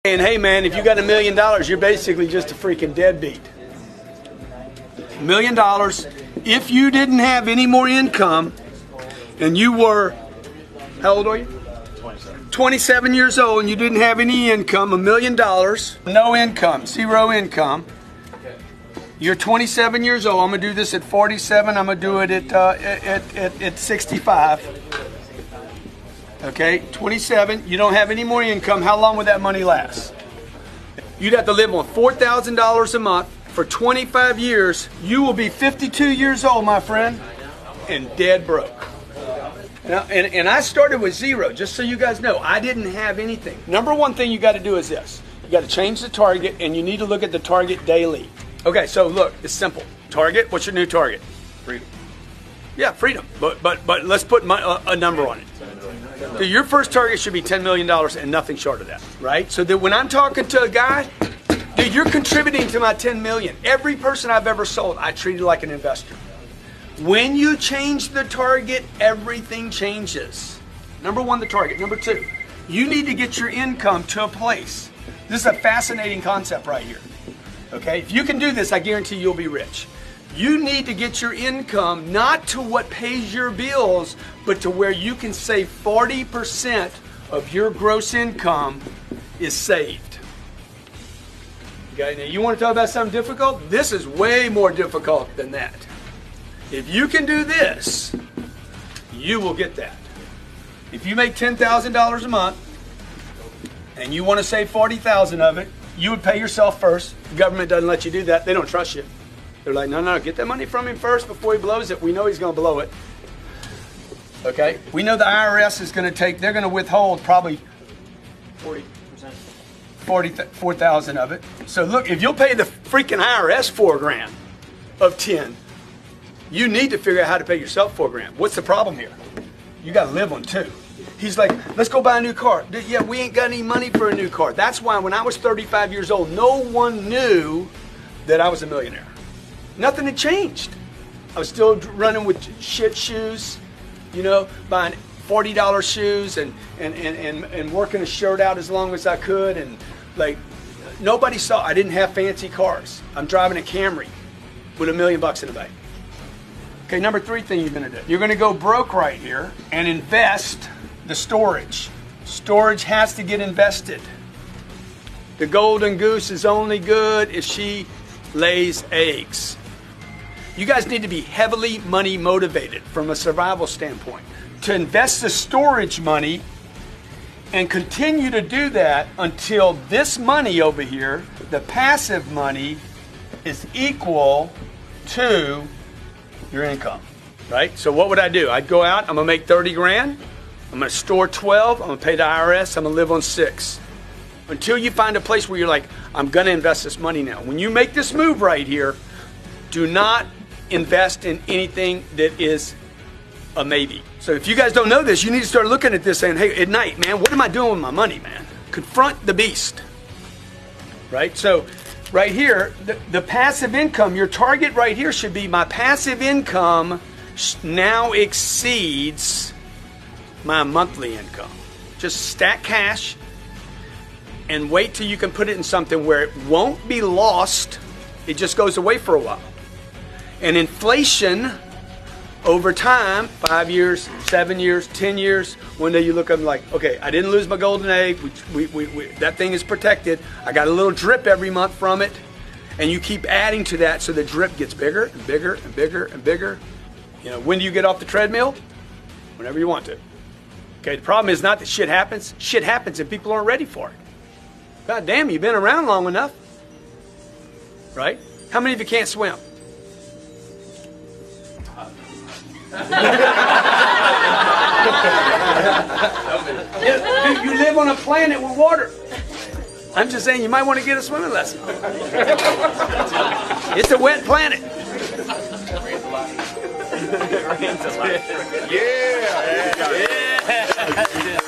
And hey man, if you got $1 million, you're basically just a freaking deadbeat. $1 million, if you didn't have any more income, and you were, how old are you? 27 years old, and you didn't have any income, $1 million, no income, zero income. You're 27 years old. I'm gonna do this at 47. I'm gonna do it at 65. Okay, 27, you don't have any more income. How long would that money last? You'd have to live on $4,000 a month for 25 years. You will be 52 years old, my friend, and dead broke. Now, and I started with zero, just so you guys know. I didn't have anything. Number one thing you got to do is this. You got to change the target, and you need to look at the target daily. Okay, so look, it's simple. Target, what's your new target? Freedom. Yeah, freedom. But let's put a number on it. So your first target should be $10 million and nothing short of that, right? So that when I'm talking to a guy, dude, you're contributing to my 10 million. Every person I've ever sold, I treated like an investor. When you change the target, everything changes. Number one, the target. Number two, you need to get your income to a place. This is a fascinating concept right here. Okay, if you can do this, I guarantee you'll be rich. You need to get your income not to what pays your bills, but to where you can save 40% of your gross income is saved. Okay, now you want to talk about something difficult? This is way more difficult than that. If you can do this, you will get that. If you make $10,000 a month and you want to save 40,000 of it, you would pay yourself first. The government doesn't let you do that. They don't trust you. They're like, no, get that money from him first before he blows it. We know he's going to blow it. Okay? We know the IRS is going to they're going to withhold probably 4,000 of it. So look, if you'll pay the freaking IRS $4,000 of 10, you need to figure out how to pay yourself $4,000. What's the problem here? You got to live on 2. He's like, let's go buy a new car. Yeah, we ain't got any money for a new car. That's why when I was 35 years old, no one knew that I was a millionaire. Nothing had changed. I was still running with shit shoes, you know, buying $40 shoes and working a shirt out as long as I could. And like, nobody saw, I didn't have fancy cars. I'm driving a Camry with $1 million in the bank. Okay, number 3 thing you're gonna do. You're gonna go broke right here and invest the storage. Storage has to get invested. The golden goose is only good if she lays eggs. You guys need to be heavily money motivated from a survival standpoint to invest the storage money and continue to do that until this money over here, the passive money, is equal to your income, right? So what would I do? I'd go out, I'm gonna make 30 grand, I'm gonna store 12, I'm gonna pay the IRS, I'm gonna live on 6. Until you find a place where you're like, I'm gonna invest this money now. When you make this move right here, do not invest in anything that is a maybe. So if you guys don't know this, you need to start looking at this saying, hey, at night, man, what am I doing with my money, man? Confront the beast, right? So right here, the passive income, your target right here should be my passive income now exceeds my monthly income. Just stack cash and wait till you can put it in something where it won't be lost. It just goes away for a while. And inflation over time, 5 years, 7 years, 10 years, one day you look up and like, okay, I didn't lose my golden egg. That thing is protected. I got a little drip every month from it. And you keep adding to that so the drip gets bigger and bigger and bigger and bigger. You know, when do you get off the treadmill? Whenever you want to. Okay, the problem is not that shit happens. Shit happens and people aren't ready for it. God damn, you've been around long enough. Right? How many of you can't swim? You live on a planet with water. I'm just saying you might want to get a swimming lesson. It's a wet planet. Yeah.